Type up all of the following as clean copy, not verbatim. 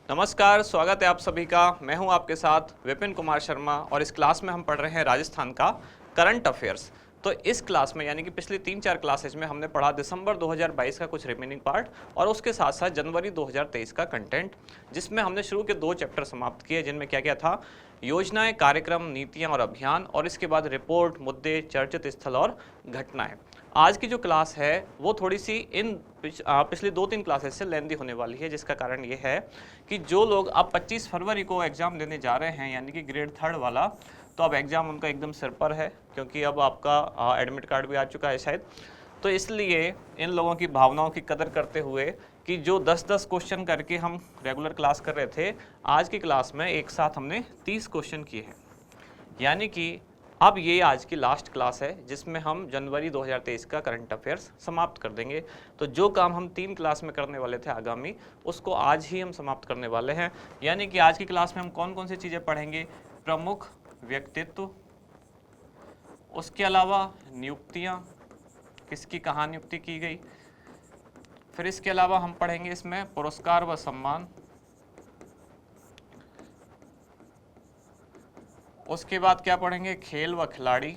नमस्कार, स्वागत है आप सभी का। मैं हूं आपके साथ विपिन कुमार शर्मा और इस क्लास में हम पढ़ रहे हैं राजस्थान का करंट अफेयर्स। तो इस क्लास में यानी कि पिछली 3-4 क्लासेज में हमने पढ़ा दिसंबर 2022 का कुछ रिमेनिंग पार्ट और उसके साथ साथ जनवरी 2023 का कंटेंट, जिसमें हमने शुरू के 2 चैप्टर समाप्त किए, जिनमें क्या क्या था, योजनाएं, कार्यक्रम, नीतियां और अभियान, और इसके बाद रिपोर्ट, मुद्दे, चर्चित स्थल और घटनाएं। आज की जो क्लास है वो थोड़ी सी इन पिछले 2-3 क्लासेस से लेंदी होने वाली है, जिसका कारण ये है कि जो लोग अब 25 फरवरी को एग्ज़ाम देने जा रहे हैं यानी कि ग्रेड 3 वाला, तो अब एग्ज़ाम उनका एकदम सिर पर है, क्योंकि अब आपका एडमिट कार्ड भी आ चुका है शायद। तो इसलिए इन लोगों की भावनाओं की कदर करते हुए कि जो 10-10 क्वेश्चन करके हम रेगुलर क्लास कर रहे थे, आज की क्लास में एक साथ हमने 30 क्वेश्चन किए हैं। यानी कि अब ये आज की लास्ट क्लास है जिसमें हम जनवरी 2023 का करंट अफेयर्स समाप्त कर देंगे। तो जो काम हम 3 क्लास में करने वाले थे आगामी, उसको आज ही हम समाप्त करने वाले हैं। यानी कि आज की क्लास में हम कौन कौन सी चीज़ें पढ़ेंगे? प्रमुख व्यक्तित्व, उसके अलावा नियुक्तियाँ, किसकी कहाँ नियुक्ति की गई, फिर इसके अलावा हम पढ़ेंगे इसमें पुरस्कार व सम्मान, उसके बाद क्या पढ़ेंगे? खेल व खिलाड़ी,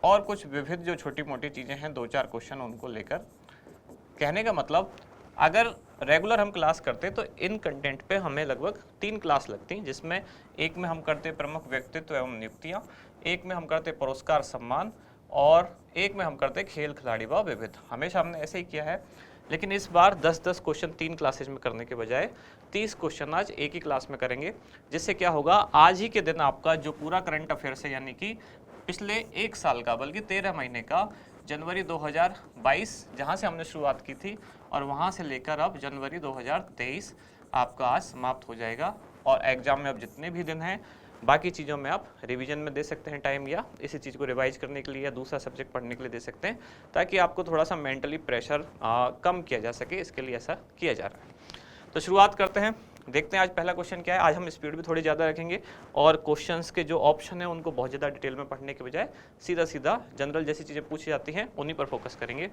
और कुछ विविध जो छोटी मोटी चीज़ें हैं 2-4 क्वेश्चन उनको लेकर। कहने का मतलब, अगर रेगुलर हम क्लास करते तो इन कंटेंट पे हमें लगभग 3 क्लास लगती, जिसमें एक में हम करते प्रमुख व्यक्तित्व एवं नियुक्तियाँ, एक में हम करते पुरस्कार सम्मान, और एक में हम करते खेल खिलाड़ी व विविध। हमेशा हमने ऐसे ही किया है, लेकिन इस बार 10-10 क्वेश्चन 3 क्लासेज में करने के बजाय 30 क्वेश्चन आज एक ही क्लास में करेंगे। जिससे क्या होगा, आज ही के दिन आपका जो पूरा करंट अफेयर्स है, यानी कि पिछले 1 साल का, बल्कि 13 महीने का, जनवरी 2022 जहां से हमने शुरुआत की थी और वहां से लेकर अब जनवरी 2023 आपका आज समाप्त हो जाएगा। और एग्जाम में अब जितने भी दिन हैं, बाकी चीज़ों में आप रिवीजन में दे सकते हैं टाइम, या इसी चीज़ को रिवाइज करने के लिए या दूसरा सब्जेक्ट पढ़ने के लिए दे सकते हैं, ताकि आपको थोड़ा सा मेंटली प्रेशर कम किया जा सके। इसके लिए ऐसा किया जा रहा है। तो शुरुआत करते हैं, देखते हैं आज पहला क्वेश्चन क्या है। आज हम स्पीड भी थोड़ी ज़्यादा रखेंगे और क्वेश्चंस के जो ऑप्शन है उनको बहुत ज़्यादा डिटेल में पढ़ने के बजाय सीधा सीधा जनरल जैसी चीज़ें पूछी जाती हैं उन्हीं पर फोकस करेंगे।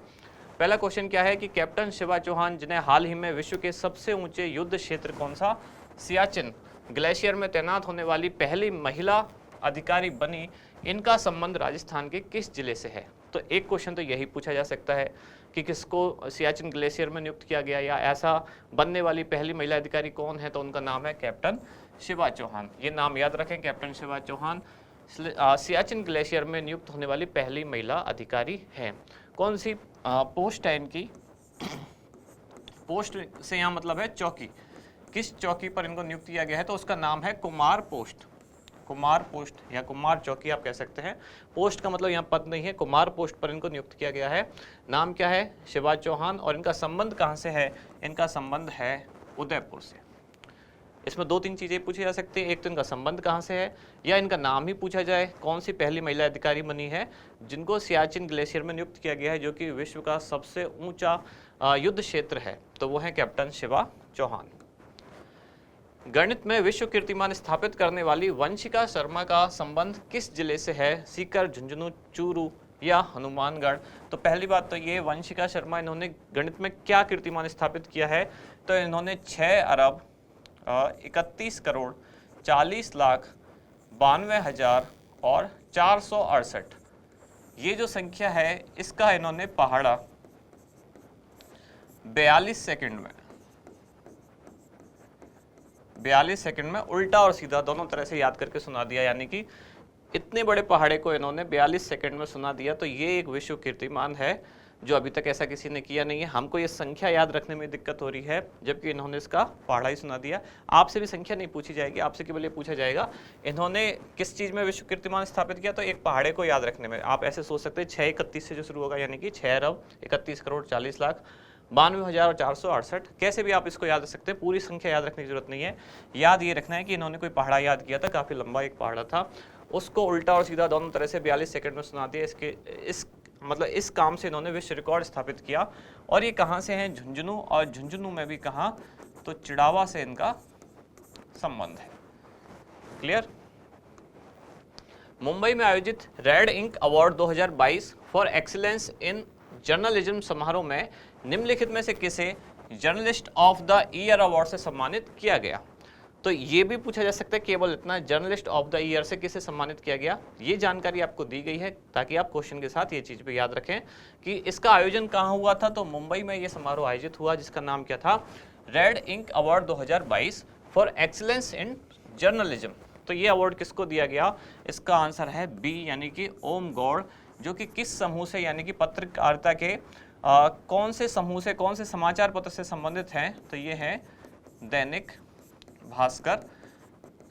पहला क्वेश्चन क्या है कि कैप्टन शिवा चौहान, जिन्हें हाल ही में विश्व के सबसे ऊंचे युद्ध क्षेत्र कौन सा, सियाचिन ग्लेशियर में तैनात होने वाली पहली महिला अधिकारी बनी, इनका संबंध राजस्थान के किस जिले से है? तो एक क्वेश्चन तो यही पूछा जा सकता है कि किसको सियाचिन ग्लेशियर में नियुक्त किया गया, या ऐसा बनने वाली पहली महिला अधिकारी कौन है? तो उनका नाम है कैप्टन शिवा चौहान। ये नाम याद रखें, कैप्टन शिवा चौहान सियाचिन ग्लेशियर में नियुक्त होने वाली पहली महिला अधिकारी हैं। कौन सी पोस्ट है इनकी? पोस्ट से यहाँ मतलब है चौकी। किस चौकी पर इनको नियुक्त किया गया है? तो उसका नाम है कुमार पोस्ट। कुमार पोस्ट या कुमार चौकी आप कह सकते हैं। पोस्ट का मतलब यहाँ पद नहीं है, कुमार पोस्ट पर इनको नियुक्त किया गया है। नाम क्या है? शिवा चौहान। और इनका संबंध कहाँ से है? इनका संबंध है उदयपुर से। इसमें 2-3 चीज़ें पूछी जा सकती हैं। एक तो इनका संबंध कहाँ से है, या इनका नाम ही पूछा जाए, कौन सी पहली महिला अधिकारी बनी है जिनको सियाचिन ग्लेशियर में नियुक्त किया गया है, जो कि विश्व का सबसे ऊंचा युद्ध क्षेत्र है। तो वो है कैप्टन शिवा चौहान। गणित में विश्व कीर्तिमान स्थापित करने वाली वंशिका शर्मा का संबंध किस जिले से है? सीकर, झुंझुनू, चूरू या हनुमानगढ़? तो पहली बात तो ये, वंशिका शर्मा इन्होंने गणित में क्या कीर्तिमान स्थापित किया है? तो इन्होंने 6 अरब 31 करोड़ 40 लाख 92 हजार और 468, ये जो संख्या है इसका इन्होंने पहाड़ा 42 सेकंड में उल्टा और सीधा दोनों तरह से याद करके सुना दिया। यानी कि इतने बड़े पहाड़े को इन्होंने 42 सेकंड में सुना दिया। तो ये एक विश्व कीर्तिमान है, जो अभी तक ऐसा किसी ने किया नहीं है। हमको ये संख्या याद रखने में दिक्कत हो रही है, जबकि इन्होंने इसका पहाड़ा ही सुना दिया। आपसे भी संख्या नहीं पूछी जाएगी, आपसे केवल ये पूछा जाएगा इन्होंने किस चीज़ में विश्व कीर्तिमान स्थापित किया। तो एक पहाड़े को याद रखने में आप ऐसे सोच सकते हैं, 631 से जो शुरू होगा, यानी कि 6 अरब 31 करोड़ 40 लाख 92 हजार और 468। कैसे भी आप इसको याद रख सकते हैं, पूरी संख्या याद रखने की जरूरत नहीं है। याद ये रखना है कि इन्होंने कोई पहाड़ा याद किया था, काफ़ी लंबा एक पहाड़ा था, उसको उल्टा और सीधा दोनों तरह से 42 सेकंड में सुना दिया। इस काम से इन्होंने विश्व रिकॉर्ड स्थापित किया। और ये कहाँ से हैं? झुंझुनू। और झुंझुनू में भी कहाँ? तो चिड़ावा से इनका संबंध है। क्लियर? मुंबई में आयोजित red ink award 2022 for excellence in journalism समारोह में निम्नलिखित में से किसे journalist of the year award से सम्मानित किया गया? तो ये भी पूछा जा सकता है केवल इतना, जर्नलिस्ट ऑफ द ईयर से किसे सम्मानित किया गया, ये जानकारी आपको दी गई है ताकि आप क्वेश्चन के साथ ये चीज भी याद रखें कि इसका आयोजन कहाँ हुआ था। तो मुंबई में ये समारोह आयोजित हुआ जिसका नाम क्या था, red ink award 2022 for excellence in journalism. तो ये अवार्ड किसको दिया गया, इसका आंसर है बी यानी कि ओम गौड़, जो कि किस समूह से यानी कि पत्रकारिता के कौन से समूह से, कौन से समाचार पत्र से संबंधित हैं? तो ये है दैनिक भास्कर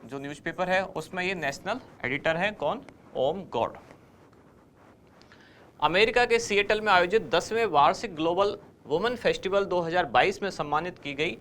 जो न्यूज़पेपर है, उसमें ये नेशनल एडिटर है कौन, ओम गौड़। अमेरिका के सिएटल में आयोजित 10वें वार्षिक ग्लोबल वुमेन फेस्टिवल 2022 में सम्मानित की गई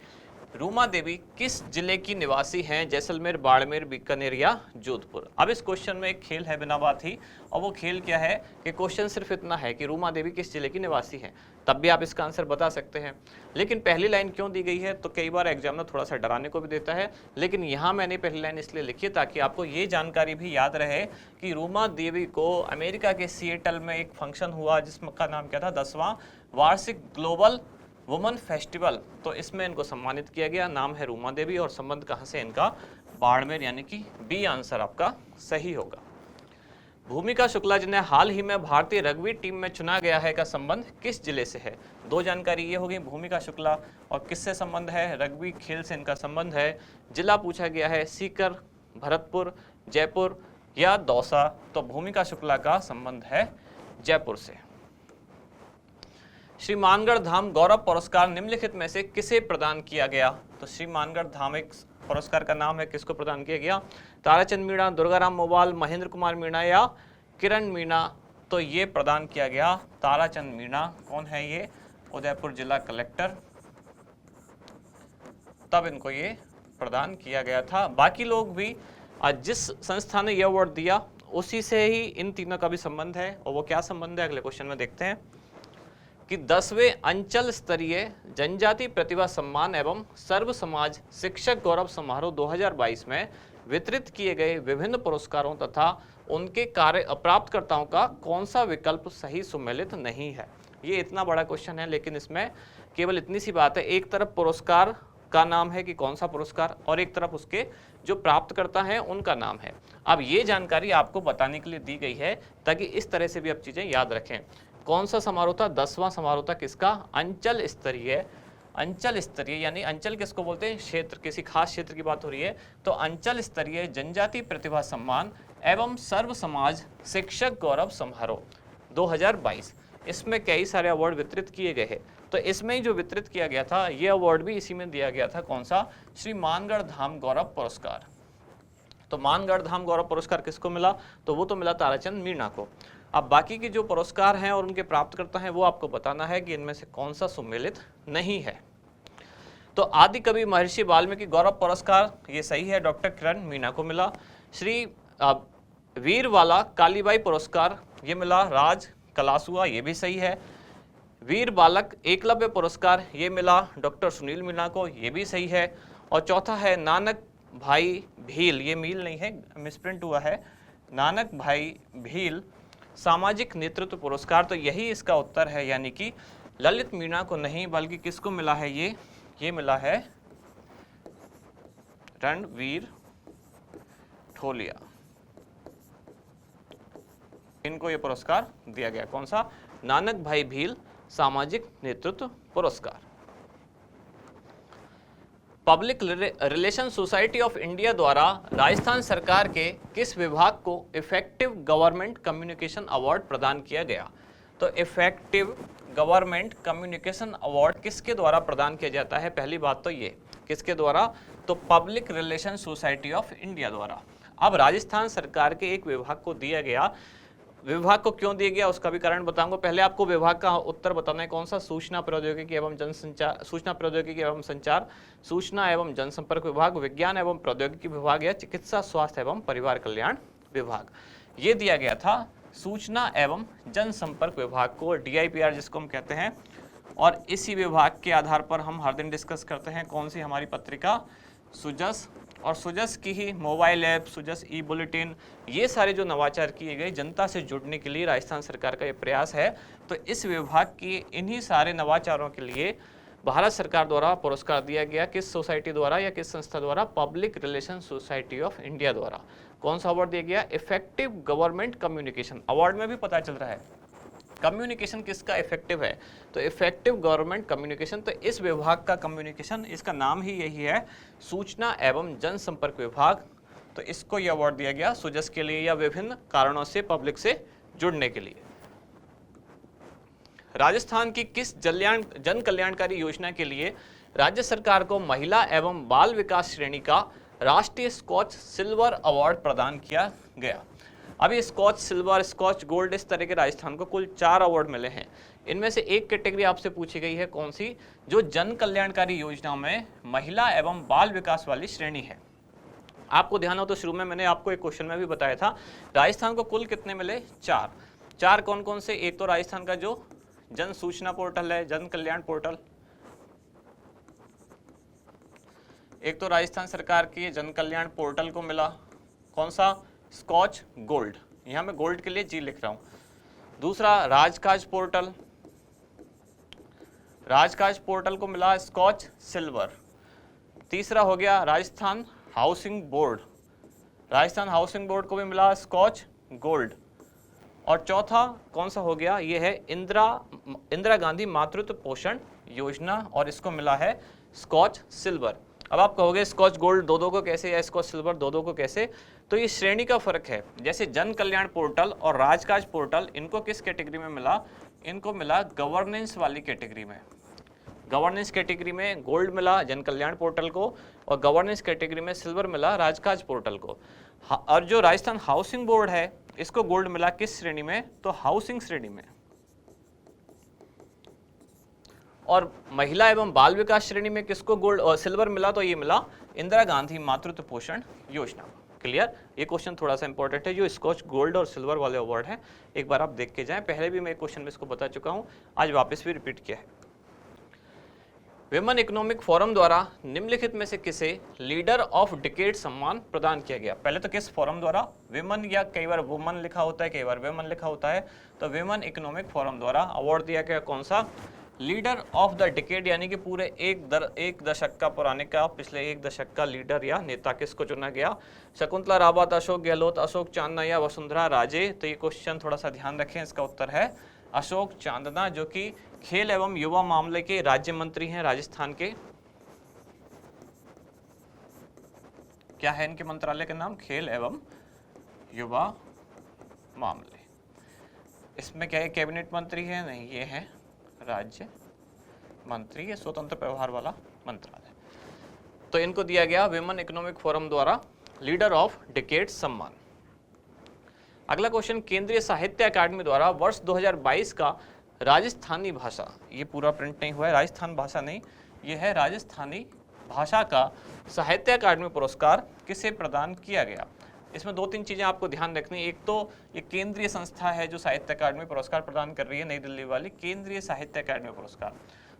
रूमा देवी किस जिले की निवासी हैं? जैसलमेर, बाड़मेर, बीकानेर या जोधपुर। अब इस क्वेश्चन में एक खेल है बिना बात ही, और वो खेल क्या है कि क्वेश्चन सिर्फ इतना है कि रूमा देवी किस जिले की निवासी हैं, तब भी आप इसका आंसर बता सकते हैं। लेकिन पहली लाइन क्यों दी गई है, तो कई बार एग्जामिनर थोड़ा सा डराने को भी देता है, लेकिन यहाँ मैंने पहली लाइन इसलिए लिखी है ताकि आपको ये जानकारी भी याद रहे कि रूमा देवी को अमेरिका के सिएटल में एक फंक्शन हुआ जिसका नाम क्या था, 10वां वार्षिक ग्लोबल वुमेन फेस्टिवल, तो इसमें इनको सम्मानित किया गया। नाम है रूमा देवी और संबंध कहाँ से इनका, बाड़मेर, यानी कि बी आंसर आपका सही होगा। भूमिका शुक्ला जिन्हें हाल ही में भारतीय रग्बी टीम में चुना गया है का संबंध किस जिले से है? दो जानकारी ये होगी, भूमिका शुक्ला और किससे संबंध है, रग्बी खेल से इनका संबंध है। जिला पूछा गया है सीकर, भरतपुर, जयपुर या दौसा, तो भूमिका शुक्ला का संबंध है जयपुर से। श्री मानगढ़ धाम गौरव पुरस्कार निम्नलिखित में से किसे प्रदान किया गया? तो श्री मानगढ़ धाम एक पुरस्कार का नाम है, किसको प्रदान किया गया? ताराचंद मीणा, दुर्गाराम मोवाल, महेंद्र कुमार मीणा या किरण मीणा, तो ये प्रदान किया गया ताराचंद मीणा। कौन है ये? उदयपुर जिला कलेक्टर, तब इनको ये प्रदान किया गया था। बाकी लोग भी जिस संस्था ने ये अवार्ड दिया उसी से ही इन तीनों का भी संबंध है, और वो क्या संबंध है अगले क्वेश्चन में देखते हैं कि 10वें अंचल स्तरीय जनजाति प्रतिभा सम्मान एवं सर्व समाज शिक्षक गौरव समारोह 2022 में वितरित किए गए विभिन्न पुरस्कारों तथा उनके कार्य प्राप्तकर्ताओं का कौन सा विकल्प सही सुमेलित नहीं है? ये इतना बड़ा क्वेश्चन है, लेकिन इसमें केवल इतनी सी बात है, एक तरफ पुरस्कार का नाम है कि कौन सा पुरस्कार, और एक तरफ उसके जो प्राप्तकर्ता हैं उनका नाम है। अब ये जानकारी आपको बताने के लिए दी गई है ताकि इस तरह से भी आप चीजें याद रखें। कौन सा समारोह था? 10वां समारोह था, किसका? अंचल स्तरीय। अंचल स्तरीय यानी अंचल किसको बोलते हैं? क्षेत्र, किसी खास क्षेत्र की बात हो रही है, तो अंचल स्तरीय जनजाति प्रतिभा सम्मान एवं सर्व समाज शिक्षक गौरव समारोह 2022, इसमें कई सारे अवार्ड वितरित किए गए हैं। तो इसमें ही जो वितरित किया गया था ये अवार्ड भी इसी में दिया गया था। कौन सा? श्री मानगढ़ धाम गौरव पुरस्कार। तो मानगढ़ धाम गौरव पुरस्कार किसको मिला? तो वो तो मिला ताराचंद मीणा को। अब बाकी के जो पुरस्कार हैं और उनके प्राप्तकर्ता हैं वो आपको बताना है कि इनमें से कौन सा सुमेलित नहीं है। तो आदि कवि महर्षि वाल्मीकि गौरव पुरस्कार ये सही है, डॉक्टर किरण मीणा को मिला। श्री वीरवाला कालीबाई पुरस्कार ये मिला राज कलासुआ, ये भी सही है। वीर बालक एकलव्य पुरस्कार ये मिला डॉक्टर सुनील मीणा को, ये भी सही है। और चौथा है नानक भाई भील, ये मील नहीं है, मिसप्रिंट हुआ है, नानक भाई भील सामाजिक नेतृत्व पुरस्कार, तो यही इसका उत्तर है, यानी कि ललित मीणा को नहीं बल्कि किसको मिला है? ये मिला है रणवीर ठोलिया, इनको ये पुरस्कार दिया गया। कौन सा? नानक भाई भील सामाजिक नेतृत्व पुरस्कार। Public relation society of India द्वारा राजस्थान सरकार के किस विभाग को इफेक्टिव गवर्नमेंट कम्युनिकेशन अवार्ड प्रदान किया गया? तो इफेक्टिव गवर्नमेंट कम्युनिकेशन अवार्ड किसके द्वारा प्रदान किया जाता है? पहली बात तो ये किसके द्वारा? तो public relation society of India द्वारा। अब राजस्थान सरकार के एक विभाग को दिया गया, विभाग को क्यों दिया गया उसका भी कारण बताऊंगा। पहले आपको विभाग का उत्तर बताना है, कौन सा? सूचना प्रौद्योगिकी एवं जनसंचार, सूचना प्रौद्योगिकी एवं संचार, सूचना एवं जनसंपर्क विभाग, विज्ञान एवं प्रौद्योगिकी विभाग या चिकित्सा स्वास्थ्य एवं परिवार कल्याण विभाग। ये दिया गया था सूचना एवं जनसंपर्क विभाग को, DIPR जिसको हम कहते हैं। और इसी विभाग के आधार पर हम हर दिन डिस्कस करते हैं कौन सी हमारी पत्रिका? सुजस और सुजस की ही मोबाइल ऐप, सुजस ई बुलेटिन, ये सारे जो नवाचार किए गए जनता से जुड़ने के लिए राजस्थान सरकार का ये प्रयास है। तो इस विभाग की इन्हीं सारे नवाचारों के लिए भारत सरकार द्वारा पुरस्कार दिया गया। किस सोसाइटी द्वारा या किस संस्था द्वारा? Public relation society of India द्वारा। कौन सा अवार्ड दिया गया? Effective government communication. अवार्ड में भी पता चल रहा है कम्युनिकेशन किसका इफेक्टिव है, तो इफेक्टिव गवर्नमेंट कम्युनिकेशन। तो इस विभाग का कम्युनिकेशन, इसका नाम ही यही है, सूचना एवं जनसंपर्क विभाग। तो इसको यह अवार्ड दिया गया सुजस के लिए या विभिन्न कारणों से पब्लिक से जुड़ने के लिए। राजस्थान की किस जन कल्याणकारी योजना के लिए राज्य सरकार को महिला एवं बाल विकास श्रेणी का राष्ट्रीय स्कॉच सिल्वर अवार्ड प्रदान किया गया? अभी स्कॉच सिल्वर, स्कॉच गोल्ड, इस तरह के राजस्थान को कुल 4 अवार्ड मिले हैं। इनमें से एक कैटेगरी आपसे पूछी गई है, कौन सी? जो जन कल्याणकारी योजना में महिला एवं बाल विकास वाली श्रेणी है। आपको ध्यान हो तो शुरू में मैंने आपको एक क्वेश्चन में भी बताया था, राजस्थान को कुल कितने मिले? 4। कौन कौन से? एक तो राजस्थान का जो जन सूचना पोर्टल है, जन कल्याण पोर्टल, एक तो राजस्थान सरकार की जन कल्याण पोर्टल को मिला, कौन सा? Scotch gold. यहां मैं गोल्ड के लिए जी लिख रहा हूं। दूसरा राजकाज पोर्टल, राजकाज पोर्टल को मिला स्कॉच सिल्वर। तीसरा हो गया Rajasthan housing board, Rajasthan housing board को भी मिला स्कॉच गोल्ड। और चौथा कौन सा हो गया? ये है इंदिरा गांधी मातृत्व पोषण योजना, और इसको मिला है स्कॉच सिल्वर। अब आप कहोगे स्कॉच गोल्ड दो को कैसे या स्कॉच सिल्वर दो को कैसे? तो ये श्रेणी का फर्क है। जैसे जन कल्याण पोर्टल और राजकाज पोर्टल, इनको किस कैटेगरी में मिला? इनको मिला गवर्नेंस वाली कैटेगरी में। गवर्नेंस कैटेगरी में गोल्ड मिला जन कल्याण पोर्टल को, और गवर्नेंस कैटेगरी में सिल्वर मिला राजकाज पोर्टल को। और जो राजस्थान हाउसिंग बोर्ड है, इसको गोल्ड मिला किस श्रेणी में? तो हाउसिंग श्रेणी में। और महिला एवं बाल विकास श्रेणी में किसको गोल्ड और सिल्वर मिला? तो ये मिला इंदिरा गांधी मातृत्व पोषण योजना। क्लियर? ये क्वेश्चन थोड़ा सा इंपॉर्टेंट है। जो स्कॉच गोल्ड और सिल्वर वाले अवार्ड हैं, एक बार आप देख के जाएं। पहले भी मैं क्वेश्चन में इसको बता चुका हूं, आज वापस भी रिपीट किया है। विमेन इकोनॉमिक फोरम द्वारा निम्नलिखित में से किसे लीडर ऑफ डिकेड सम्मान प्रदान किया गया? पहले तो किस फोरम द्वारा? विमेन, या कई बार वुमन लिखा होता है, कई बार विमेन लिखा होता है। तो विमेन इकोनॉमिक फोरम द्वारा अवार्ड दिया गया कौन सा? लीडर ऑफ द डिकेड, यानी कि पूरे एक दशक का पुराने का, पिछले एक दशक का लीडर या नेता किसको चुना गया? शकुंतला रावत, अशोक गहलोत, अशोक चांदना या वसुंधरा राजे? तो ये क्वेश्चन थोड़ा सा ध्यान रखें, इसका उत्तर है अशोक चांदना, जो कि खेल एवं युवा मामले के राज्य मंत्री हैं राजस्थान के। क्या है इनके मंत्रालय का नाम? खेल एवं युवा मामले। इसमें क्या है, कैबिनेट मंत्री है? नहीं, ये है राज्य मंत्री, ये स्वतंत्र व्यवहार वाला मंत्रालय। तो इनको दिया गया विमेन इकोनॉमिक फोरम द्वारा लीडर ऑफ डिकेड सम्मान। अगला क्वेश्चन, केंद्रीय साहित्य अकादमी द्वारा वर्ष 2022 का राजस्थानी भाषा, ये पूरा प्रिंट नहीं हुआ है, राजस्थान भाषा नहीं, ये है राजस्थानी भाषा का साहित्य अकादमी पुरस्कार किसे प्रदान किया गया? इसमें 2-3 चीजें आपको ध्यान रखनी। एक तो ये केंद्रीय संस्था है जो साहित्य अकादमी पुरस्कार प्रदान कर रही है, नई दिल्ली वाली केंद्रीय साहित्य अकादमी पुरस्कार।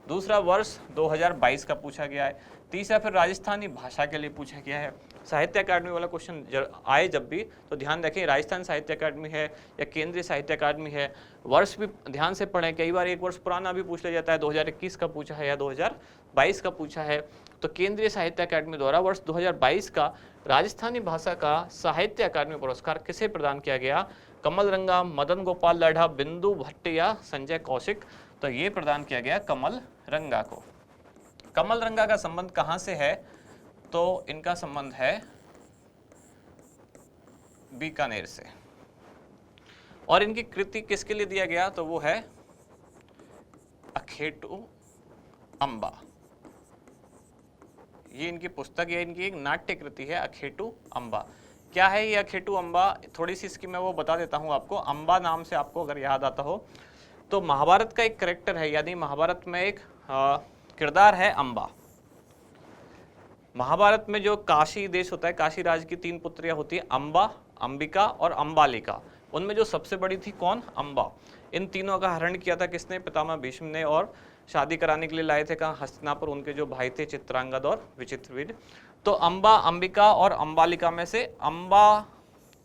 दूसरा वर्ष 2022 का पूछा गया है। तीसरा फिर राजस्थानी भाषा के लिए पूछा गया है। साहित्य अकादमी वाला क्वेश्चन आए जब भी तो ध्यान रखें, राजस्थान साहित्य अकादमी है या केंद्रीय साहित्य अकादमी है। वर्ष भी ध्यान से पढ़ें, कई बार एक वर्ष पुराना भी पूछ लिया जाता है, 2021 का पूछा है या 2022 का पूछा है। तो केंद्रीय साहित्य अकादमी द्वारा वर्ष 2022 का राजस्थानी भाषा का साहित्य अकादमी पुरस्कार किसे प्रदान किया गया? कमल रंगा, मदन गोपाल लाढ़ा, बिंदु भट्ट या संजय कौशिक? तो ये प्रदान किया गया कमल रंगा को। कमल रंगा का संबंध कहां से है? तो इनका संबंध है बीकानेर से। और इनकी कृति किसके लिए दिया गया? तो वो है अखेटू अम्बा। ये इनकी पुस्तक है, इनकी एक नाट्य कृति है अखेटू अम्बा। क्या है ये अखेटू अम्बा? थोड़ी सी इसकी मैं वो बता देता हूँ आपको। अम्बा नाम से आपको अगर याद आता हो तो महाभारत का एक कैरेक्टर है, यानी महाभारत में एक किरदार है अम्बा। महाभारत में जो काशी देश होता है, काशी राज की 3 पुत्रियां होती है, अम्बा, अंबिका और अंबालिका। उनमें जो सबसे बड़ी थी कौन? अम्बा। इन तीनों का हरण किया था किसने? पितामह भीष्म ने। और शादी कराने के लिए लाए थे कहाँ, हस्तिनापुर, उनके जो भाई थे चित्रांगद और विचित्रवीर्य। तो अम्बा, अंबिका और अंबालिका में से अम्बा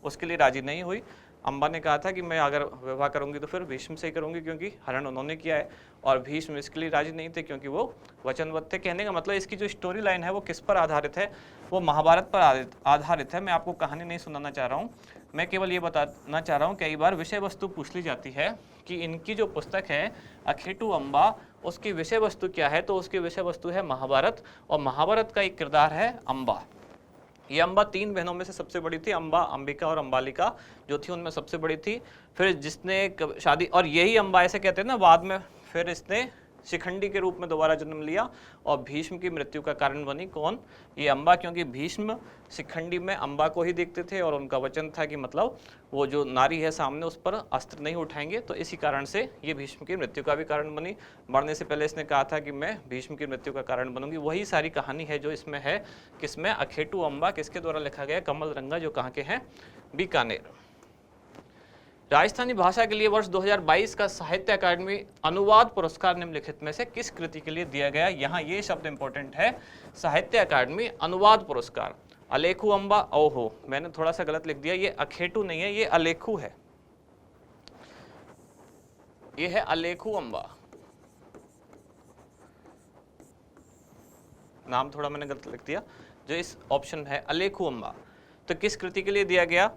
उसके लिए राजी नहीं हुई। अम्बा ने कहा था कि मैं अगर विवाह करूंगी तो फिर भीष्म से ही करूंगी क्योंकि हरण उन्होंने किया है, और भीष्म इसके लिए राजी नहीं थे क्योंकि वो वचनबद्ध थे। कहने का मतलब इसकी जो स्टोरी लाइन है वो किस पर आधारित है, वो महाभारत पर आधारित है। मैं आपको कहानी नहीं सुनाना चाह रहा हूँ, मैं केवल ये बताना चाह रहा हूँ। कई बार विषय वस्तु पूछ ली जाती है कि इनकी जो पुस्तक है अखेटू अम्बा, उसकी विषय वस्तु क्या है, तो उसकी विषय वस्तु है महाभारत, और महाभारत का एक किरदार है अम्बा। ये अम्बा 3 बहनों में से सबसे बड़ी थी। अम्बा, अंबिका और अंबालिका जो थी उनमें सबसे बड़ी थी। फिर जिसने शादी, और यही अम्बा ऐसे कहते हैं ना, बाद में फिर इसने शिखंडी के रूप में दोबारा जन्म लिया और भीष्म की मृत्यु का कारण बनी। कौन? ये अम्बा, क्योंकि भीष्म शिखंडी में अम्बा को ही देखते थे और उनका वचन था कि मतलब वो जो नारी है सामने उस पर अस्त्र नहीं उठाएंगे, तो इसी कारण से ये भीष्म की मृत्यु का भी कारण बनी। मरने से पहले इसने कहा था कि मैं भीष्म की मृत्यु का कारण बनूंगी। वही सारी कहानी है जो इसमें है। किसमें? अखेटू अम्बा। किसके द्वारा लिखा गया? कमल रंगा, जो कहाँ के हैं? बीकानेर। राजस्थानी भाषा के लिए वर्ष 2022 का साहित्य अकादमी अनुवाद पुरस्कार निम्नलिखित में से किस कृति के लिए दिया गया? यहाँ ये शब्द इंपॉर्टेंट है, साहित्य अकादमी अनुवाद पुरस्कार। अलेखू अम्बा, ओहो मैंने थोड़ा सा गलत लिख दिया, ये अखेटू नहीं है, ये अलेखू है, ये है अलेखू अम्बा। नाम थोड़ा मैंने गलत लिख दिया, जो इस ऑप्शन है अलेखू अम्बा। तो किस कृति के लिए दिया गया?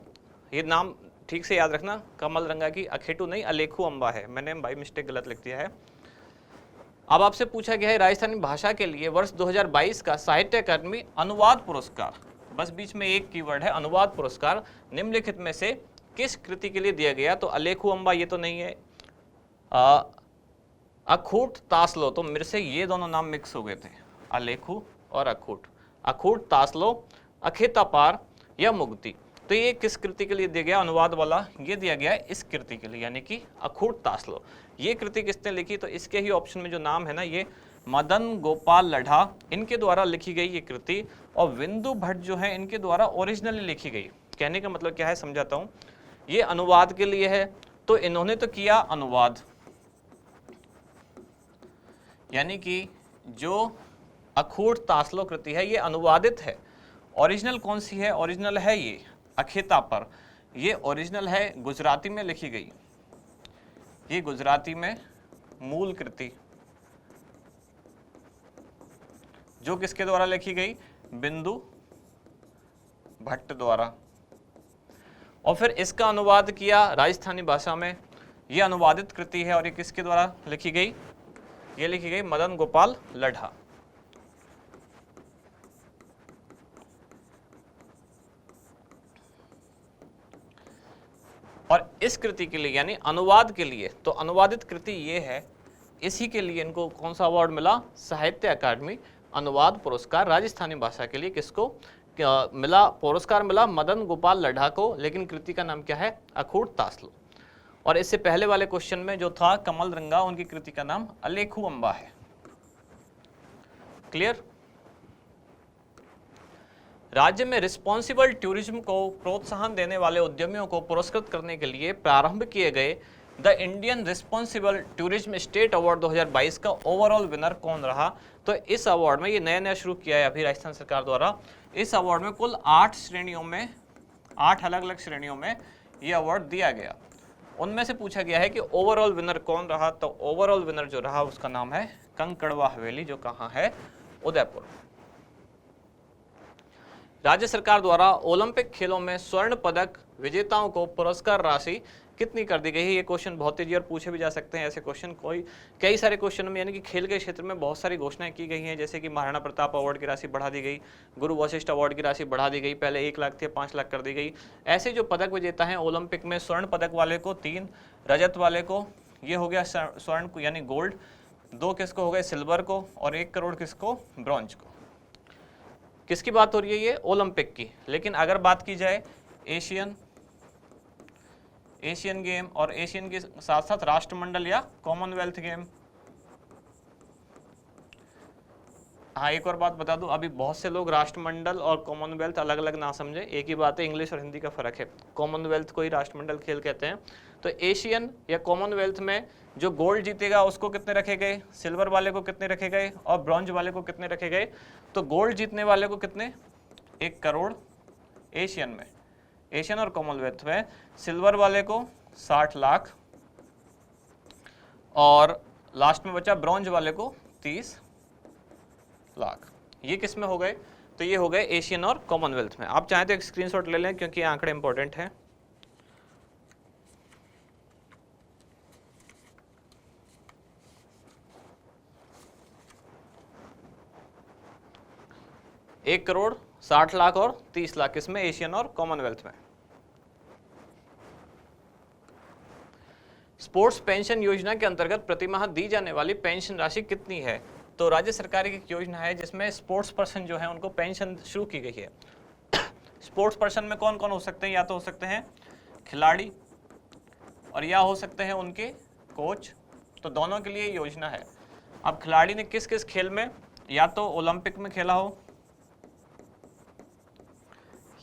ये नाम ठीक से याद रखना, कमल रंगा की, अखेटू नहीं, अलेखू अम्बा है। मैंने बाई मिस्टेक गलत लिख दिया है। अब आपसे पूछा गया है राजस्थानी भाषा के लिए वर्ष 2022 का साहित्य अकादमी अनुवाद पुरस्कार, बस बीच में एक कीवर्ड है अनुवाद पुरस्कार, निम्नलिखित में से किस कृति के लिए दिया गया? तो अलेखू अम्बा ये तो नहीं है, अखूट तासलो, तो मेरे से ये दोनों नाम मिक्स हो गए थे, अलेखू और अखूट। अखूट तासलो, अखेता पार या मुक्ति, तो ये किस कृति के लिए दिया गया? अनुवाद वाला ये दिया गया है इस कृति के लिए, यानी कि अखूट तासलो। ये कृति किसने लिखी? तो इसके ही ऑप्शन में जो नाम है ना, ये मदन गोपाल लढ़ा, इनके द्वारा लिखी गई ये कृति, और विंदु भट्ट जो है इनके द्वारा ओरिजिनली लिखी गई। कहने का मतलब क्या है, समझाता हूँ। ये अनुवाद के लिए है, तो इन्होंने तो किया अनुवाद, यानी कि जो अखूट तासलो कृति है ये अनुवादित है। ओरिजिनल कौन सी है? ओरिजिनल है ये अखेता पर, ये ओरिजिनल है, गुजराती में लिखी गई, ये गुजराती में मूल कृति, जो किसके द्वारा लिखी गई? बिंदु भट्ट द्वारा। और फिर इसका अनुवाद किया राजस्थानी भाषा में, ये अनुवादित कृति है, और ये किसके द्वारा लिखी गई? ये लिखी गई मदन गोपाल लढ़ा। और इस कृति के लिए यानी अनुवाद के लिए, तो अनुवादित कृति ये है, इसी के लिए इनको कौन सा अवार्ड मिला? साहित्य अकादमी अनुवाद पुरस्कार। राजस्थानी भाषा के लिए किसको मिला? पुरस्कार मिला मदन गोपाल लढ़ा को, लेकिन कृति का नाम क्या है? अखूट तासलो। और इससे पहले वाले क्वेश्चन में जो था कमल रंगा, उनकी कृति का नाम अलेखू अम्बा है। क्लियर? राज्य में रिस्पॉन्सिबल टूरिज्म को प्रोत्साहन देने वाले उद्यमियों को पुरस्कृत करने के लिए प्रारंभ किए गए the Indian responsible tourism state award 2022 का ओवरऑल विनर कौन रहा? तो इस अवार्ड में, ये नया नया शुरू किया है अभी राजस्थान सरकार द्वारा, इस अवार्ड में कुल 8 श्रेणियों में, 8 अलग अलग श्रेणियों में ये अवार्ड दिया गया। उनमें से पूछा गया है कि ओवरऑल विनर कौन रहा? तो ओवरऑल विनर जो रहा उसका नाम है कंकड़वा हवेली, जो कहाँ है? उदयपुर। राज्य सरकार द्वारा ओलंपिक खेलों में स्वर्ण पदक विजेताओं को पुरस्कार राशि कितनी कर दी गई है? ये क्वेश्चन बहुत तेजी और पूछे भी जा सकते हैं ऐसे क्वेश्चन, कई सारे क्वेश्चन में, यानी कि खेल के क्षेत्र में बहुत सारी घोषणाएं की गई हैं, जैसे कि महाराणा प्रताप अवार्ड की राशि बढ़ा दी गई, गुरु वशिष्ठ अवार्ड की राशि बढ़ा दी गई, पहले 1 लाख थी 5 लाख कर दी गई। ऐसे जो पदक विजेता हैं ओलंपिक में, स्वर्ण पदक वाले को 3, रजत वाले को ये हो गया स्वर्ण यानी गोल्ड, 2 किसको हो गए? सिल्वर को, और 1 करोड़ किसको? ब्रॉन्ज को। किसकी बात हो रही है? ये ओलंपिक की। लेकिन अगर बात की जाए एशियन गेम और एशियन के साथ साथ राष्ट्रमंडल या कॉमनवेल्थ गेम, हाँ, एक और बात बता दूं, अभी बहुत से लोग राष्ट्रमंडल और कॉमनवेल्थ अलग अलग ना समझे, एक ही बात है, इंग्लिश और हिंदी का फर्क है। कॉमनवेल्थ को ही राष्ट्रमंडल खेल कहते हैं। तो एशियन या कॉमनवेल्थ में जो गोल्ड जीतेगा उसको कितने रखे गए, सिल्वर वाले को कितने रखे गए और ब्रॉन्ज वाले को कितने रखे गए। तो गोल्ड जीतने वाले को कितने, 1 करोड़ एशियन में, एशियन और कॉमनवेल्थ में। सिल्वर वाले को 60 लाख और लास्ट में बचा ब्रॉन्ज वाले को 30 लाख। ये किस में हो गए, तो ये हो गए एशियन और कॉमनवेल्थ में। आप चाहें तो एक स्क्रीनशॉट ले लें क्योंकि ये आंकड़े इंपॉर्टेंट है। एक करोड़ 60 लाख और 30 लाख इसमें एशियन और कॉमनवेल्थ में। स्पोर्ट्स पेंशन योजना के अंतर्गत प्रतिमाह दी जाने वाली पेंशन राशि कितनी है। तो राज्य सरकार की एक योजना है जिसमें स्पोर्ट्स पर्सन जो है उनको पेंशन शुरू की गई है। स्पोर्ट्स पर्सन में कौन कौन हो सकते हैं, या तो हो सकते हैं खिलाड़ी और या हो सकते हैं उनके कोच। तो दोनों के लिए योजना है। अब खिलाड़ी ने किस किस खेल में, या तो ओलंपिक में खेला हो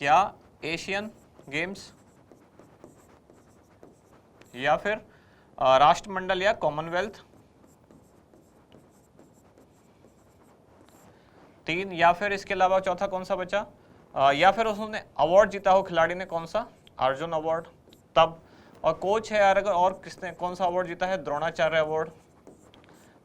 या एशियन गेम्स या फिर राष्ट्रमंडल या कॉमनवेल्थ, 3, या फिर इसके अलावा चौथा कौन सा बचा, या फिर उसने अवार्ड जीता हो खिलाड़ी ने, कौन सा, अर्जुन अवार्ड तब। और कोच है यार, अगर और किसने कौन सा अवार्ड जीता है, द्रोणाचार्य अवार्ड।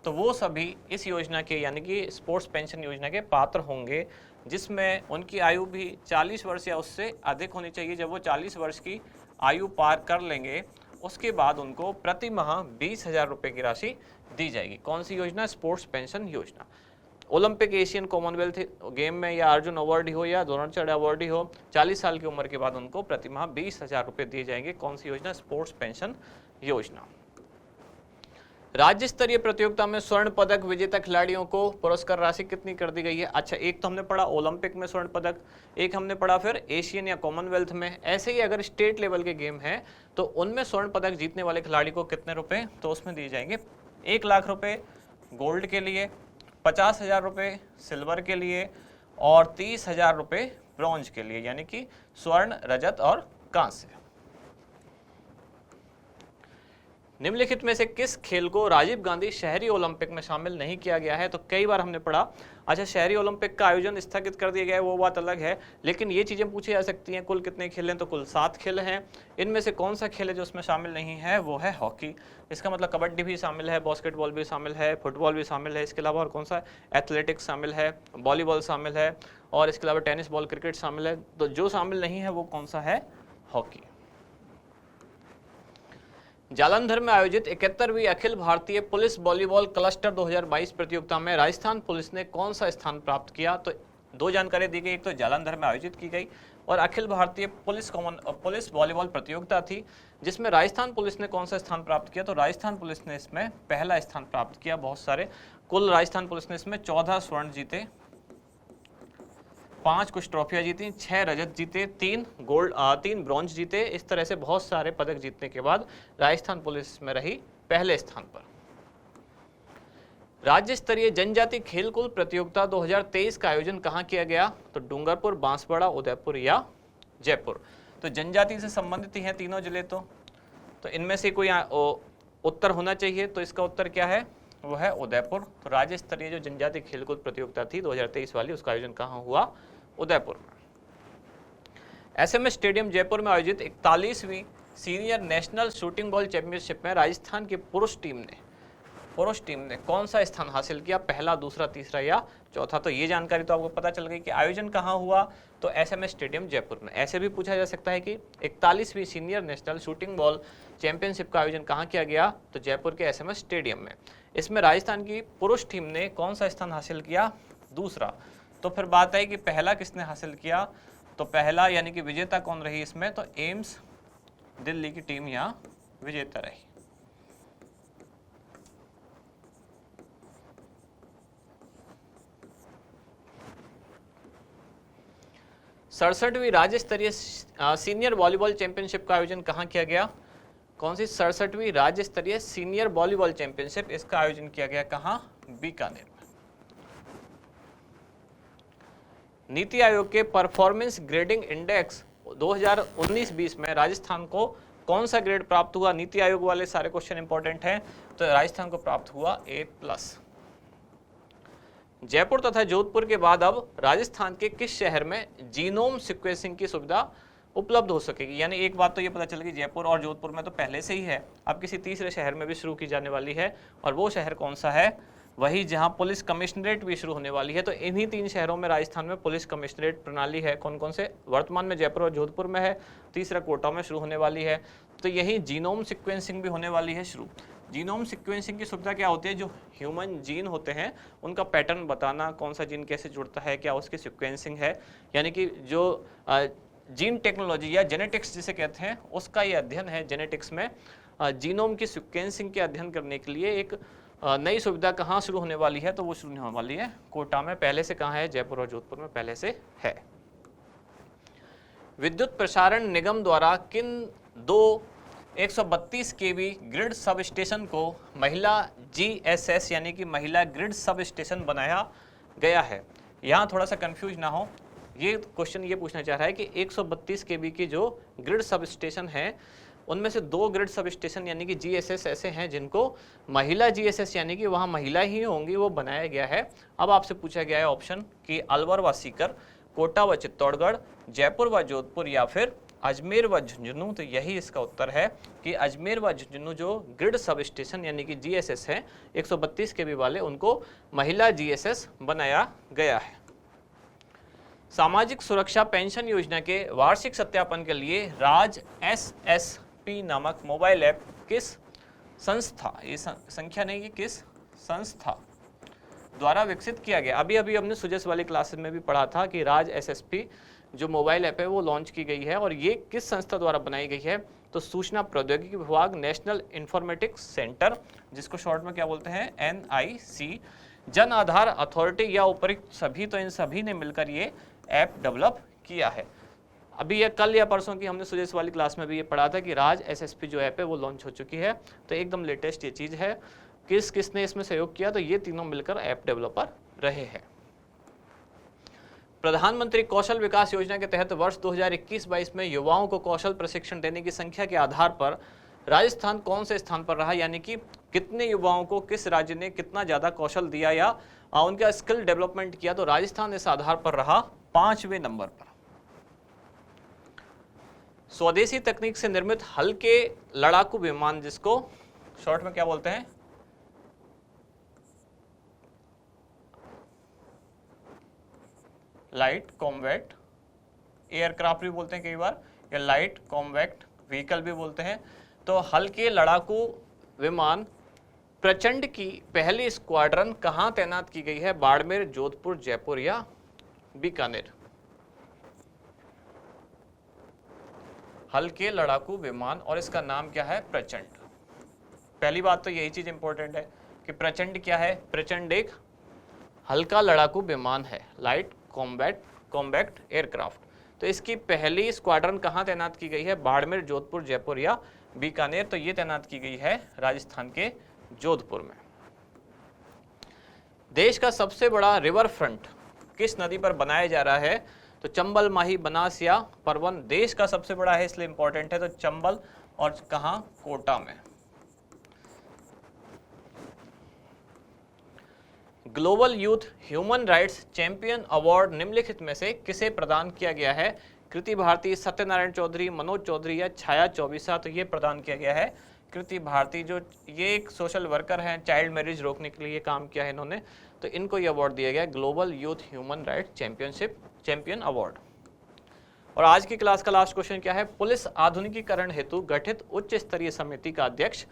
तो वो सभी इस योजना के यानी कि स्पोर्ट्स पेंशन योजना के पात्र होंगे, जिसमें उनकी आयु भी 40 वर्ष या उससे अधिक होनी चाहिए। जब वो 40 वर्ष की आयु पार कर लेंगे उसके बाद उनको प्रति माह 20,000 रुपये की राशि दी जाएगी। कौन सी योजना, स्पोर्ट्स पेंशन योजना। ओलंपिक, एशियन, कॉमनवेल्थ गेम में या अर्जुन अवार्ड ही हो या द्रोणाचार्य अवार्ड ही हो, 40 साल की उम्र के बाद उनको प्रति माह 20,000 रुपये दिए जाएंगे। कौन सी योजना, स्पोर्ट्स पेंशन योजना। राज्य स्तरीय प्रतियोगिता में स्वर्ण पदक विजेता खिलाड़ियों को पुरस्कार राशि कितनी कर दी गई है। अच्छा, एक तो हमने पढ़ा ओलंपिक में स्वर्ण पदक, एक हमने पढ़ा फिर एशियन या कॉमनवेल्थ में। ऐसे ही अगर स्टेट लेवल के गेम हैं तो उनमें स्वर्ण पदक जीतने वाले खिलाड़ी को कितने रुपए, तो उसमें दिए जाएंगे 1 लाख रुपए गोल्ड के लिए, 50,000 रुपये सिल्वर के लिए और 30,000 रुपये ब्रॉन्ज के लिए, यानी कि स्वर्ण, रजत और कांस्य। निम्नलिखित में से किस खेल को राजीव गांधी शहरी ओलंपिक में शामिल नहीं किया गया है। तो कई बार हमने पढ़ा, अच्छा शहरी ओलंपिक का आयोजन स्थगित कर दिया गया है, वो बात अलग है, लेकिन ये चीजें पूछी जा सकती हैं। कुल कितने खेल हैं, तो कुल 7 खेल हैं। इनमें से कौन सा खेल है जो उसमें शामिल नहीं है, वो है हॉकी। इसका मतलब कबड्डी भी शामिल है, बास्केटबॉल भी शामिल है, फुटबॉल भी शामिल है। इसके अलावा और कौन सा, एथलेटिक्स शामिल है, वॉलीबॉल शामिल है और इसके अलावा टेनिस बॉल, क्रिकेट शामिल है। तो जो शामिल नहीं है वो कौन सा है, हॉकी। जालंधर में आयोजित 71वीं Akhil Bharatiya police volleyball cluster 2022 प्रतियोगिता में राजस्थान पुलिस ने कौन सा स्थान प्राप्त किया। तो 2 जानकारी दी गई, एक तो जालंधर में आयोजित की गई और अखिल भारतीय पुलिस वॉलीबॉल प्रतियोगिता थी जिसमें राजस्थान पुलिस ने कौन सा स्थान प्राप्त किया। तो राजस्थान पुलिस ने इसमें पहला स्थान प्राप्त किया। बहुत सारे, कुल राजस्थान पुलिस ने इसमें 14 स्वर्ण जीते, 5 कुछ ट्रॉफियां जीती, 6 रजत जीते, 3 गोल्ड, 3 ब्रॉन्ज जीते। इस तरह से बहुत सारे पदक जीतने के बाद राजस्थान पुलिस में रही पहले स्थान पर। राज्य स्तरीय जनजाति खेलकूद प्रतियोगिता 2023 का आयोजन कहाँ किया गया। तो डूंगरपुर, बांसवाड़ा, उदयपुर या जयपुर। तो जनजाति से संबंधित ही हैं तीनों जिले। तो इनमें से कोई उत्तर होना चाहिए। तो इसका उत्तर क्या है, वो है उदयपुर। तो राज्य स्तरीय जो जनजाति खेलकूद प्रतियोगिता थी 2023 वाली, उसका आयोजन कहाँ हुआ, उदयपुर में। एसएमएस स्टेडियम जयपुर में आयोजित 41वीं senior national shooting ball championship में राजस्थान की पुरुष टीम ने कौन सा स्थान हासिल किया, पहला, दूसरा, तीसरा या चौथा। तो ये जानकारी तो आपको पता चल गई कि आयोजन कहाँ हुआ, तो एसएमएस स्टेडियम जयपुर में। ऐसे भी पूछा जा सकता है कि 41वीं senior national shooting ball championship का आयोजन कहाँ किया गया, तो जयपुर के एसएमएस स्टेडियम में। इसमें राजस्थान की पुरुष टीम ने कौन सा स्थान हासिल किया, दूसरा। तो फिर बात है कि पहला किसने हासिल किया, तो पहला यानी कि विजेता कौन रही इसमें, तो एम्स दिल्ली की टीम यहाँ विजेता रही। सड़सठवीं राज्य स्तरीय सीनियर वॉलीबॉल चैंपियनशिप का आयोजन कहाँ किया गया, कौन सी 67वीं राज्य स्तरीय सीनियर वॉलीबॉल चैंपियनशिप, इसका आयोजन किया गया कहाँ, बीकानेर में। नीति आयोग के परफॉर्मेंस ग्रेडिंग इंडेक्स 2019-20 में राजस्थान को कौन सा ग्रेड प्राप्त हुआ? नीति आयोग वाले सारे क्वेश्चन इंपॉर्टेंट हैं, तो राजस्थान को प्राप्त हुआ A+। जयपुर तथा जोधपुर के बाद अब राजस्थान के किस शहर में जीनोम सीक्वेंसिंग की सुविधा उपलब्ध हो सकेगी? यानी एक बात तो ये पता चल गई, जयपुर और जोधपुर में तो पहले से ही है, अब किसी तीसरे शहर में भी शुरू की जाने वाली है, और वो शहर कौन सा है? वही जहां पुलिस कमिश्नरेट भी शुरू होने वाली है। तो इन्हीं 3 शहरों में राजस्थान में पुलिस कमिश्नरेट प्रणाली है। कौन कौन से? वर्तमान में जयपुर और जोधपुर में है, तीसरा कोटा में शुरू होने वाली है। तो यही जीनोम सीक्वेंसिंग भी होने वाली है शुरू। जीनोम सीक्वेंसिंग की सुविधा क्या होती है? जो ह्यूमन जीन होते हैं उनका पैटर्न बताना, कौन सा जीन कैसे जुड़ता है, क्या उसकी सीक्वेंसिंग है, यानी कि जो जीन टेक्नोलॉजी या जेनेटिक्स जिसे कहते हैं उसका ये अध्ययन है। जेनेटिक्स में जीनोम की सीक्वेंसिंग के अध्ययन करने के लिए एक नई सुविधा कहाँ शुरू होने वाली है? तो वो शुरू होने वाली है कोटा में। पहले से कहाँ है? जयपुर और जोधपुर में पहले से है। विद्युत प्रसारण निगम द्वारा किन 2 132 kV ग्रिड सब स्टेशन को महिला GSS यानी कि महिला ग्रिड सब स्टेशन बनाया गया है? यहाँ थोड़ा सा कंफ्यूज ना हो, ये क्वेश्चन ये पूछना चाह रहा है कि 132 kV की जो ग्रिड सब स्टेशन है उनमें से 2 ग्रिड सब स्टेशन यानी कि GSS ऐसे हैं जिनको महिला GSS यानी कि वहाँ महिला ही होंगी वो बनाया गया है। अब आपसे पूछा गया है ऑप्शन कि अलवर व सीकर, कोटा व चित्तौड़गढ़, जयपुर व जोधपुर या फिर अजमेर व झुंझुनू। तो यही इसका उत्तर है कि अजमेर व झुंझुनू जो ग्रिड सब स्टेशन यानी कि GSS है 132 kV वाले, उनको महिला GSS बनाया गया है। सामाजिक सुरक्षा पेंशन योजना के वार्षिक सत्यापन के लिए राज SSP नामक मोबाइल ऐप किस संस्था, ये संख्या नहीं कि किस संस्था द्वारा विकसित किया गया? अभी अभी हमने सुजस वाली क्लासेस में भी पढ़ा था कि राज SSP जो मोबाइल ऐप है वो लॉन्च की गई है, और ये किस संस्था द्वारा बनाई गई है? तो सूचना प्रौद्योगिकी विभाग, नेशनल इंफॉर्मेटिक्स सेंटर जिसको शॉर्ट में क्या बोलते हैं NIC, जन आधार अथॉरिटी या उपयुक्त सभी। तो इन सभी ने मिलकर ये ऐप डेवलप किया है। अभी ये कल या परसों की हमने सुजस वाली क्लास में भी ये पढ़ा था कि राज SSP जो ऐप है वो लॉन्च हो चुकी है। तो एकदम लेटेस्ट ये चीज़ है। किसने इसमें सहयोग किया? तो ये तीनों मिलकर ऐप डेवलपर रहे हैं। प्रधानमंत्री कौशल विकास योजना के तहत वर्ष 2021-22 में युवाओं को कौशल प्रशिक्षण देने की संख्या के आधार पर राजस्थान कौन से स्थान पर रहा? यानी कि कितने युवाओं को किस राज्य ने कितना ज़्यादा कौशल दिया या उनका स्किल डेवलपमेंट किया? तो राजस्थान इस आधार पर रहा 5वें नंबर पर। स्वदेशी तकनीक से निर्मित हल्के लड़ाकू विमान जिसको शॉर्ट में क्या बोलते हैं? लाइट कॉम्बैट एयरक्राफ्ट भी बोलते हैं कई बार, या लाइट कॉम्बैट व्हीकल भी बोलते हैं। तो हल्के लड़ाकू विमान प्रचंड की पहली स्क्वाड्रन कहाँ तैनात की गई है? बाड़मेर, जोधपुर, जयपुर या बीकानेर? हल्के लड़ाकू विमान और इसका नाम क्या है? प्रचंड। पहली बात तो यही चीज इंपॉर्टेंट है कि प्रचंड क्या है? प्रचंड एक हल्का लड़ाकू विमान है, लाइट कॉम्बैक्ट एयरक्राफ्ट। तो इसकी पहली स्क्वाड्रन कहाँ तैनात की गई है? बाड़मेर, जोधपुर, जयपुर या बीकानेर? तो ये तैनात की गई है राजस्थान के जोधपुर में। देश का सबसे बड़ा रिवर फ्रंट किस नदी पर बनाया जा रहा है? तो चंबल, माही, बनास या परवन? देश का सबसे बड़ा है इसलिए इंपॉर्टेंट है। तो चंबल, और कहाँ? कोटा में। Global youth human rights champion award निम्नलिखित में से किसे प्रदान किया गया है? कृति भारती, सत्यनारायण चौधरी, मनोज चौधरी या छाया चौबीसा? तो ये प्रदान किया गया है कृति भारती, जो ये एक सोशल वर्कर हैं, चाइल्ड मैरिज रोकने के लिए काम किया है इन्होंने। तो इनको ये अवार्ड दिया गया global youth human rights champion award. और आज की क्लास का लास्ट क्वेश्चन क्या है? पुलिस आधुनिकीकरण हेतु गठित उच्च स्तरीय समिति का अध्यक्ष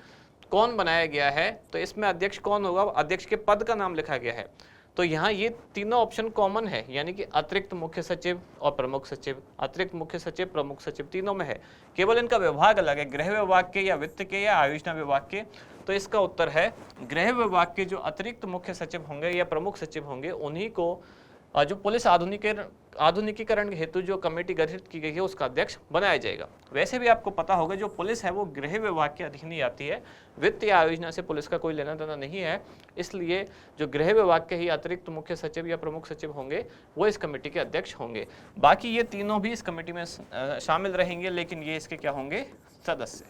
कौन बनाया गया है? तो इसमें अध्यक्ष कौन होगा? अध्यक्ष के पद का नाम लिखा गया है। तो यहाँ ये तीनों ऑप्शन कॉमन है, यानी कि अतिरिक्त मुख्य सचिव और प्रमुख सचिव, अतिरिक्त मुख्य सचिव, प्रमुख सचिव, तीनों में है। केवल इनका विभाग अलग है, गृह विभाग के या वित्त के या आयोजना विभाग के। तो इसका उत्तर है गृह विभाग के जो अतिरिक्त मुख्य सचिव होंगे या प्रमुख सचिव होंगे उन्हीं को जो पुलिस आधुनिकीकरण हेतु जो कमेटी गठित की गई है उसका अध्यक्ष बनाया जाएगा। वैसे भी आपको पता होगा जो पुलिस है वो गृह विभाग के अधीन ही आती है, वित्त या योजना से पुलिस का कोई लेना देना नहीं है, इसलिए जो गृह विभाग के ही अतिरिक्त मुख्य सचिव या प्रमुख सचिव होंगे वो इस कमेटी के अध्यक्ष होंगे। बाकी ये तीनों भी इस कमेटी में शामिल रहेंगे, लेकिन ये इसके क्या होंगे, सदस्य।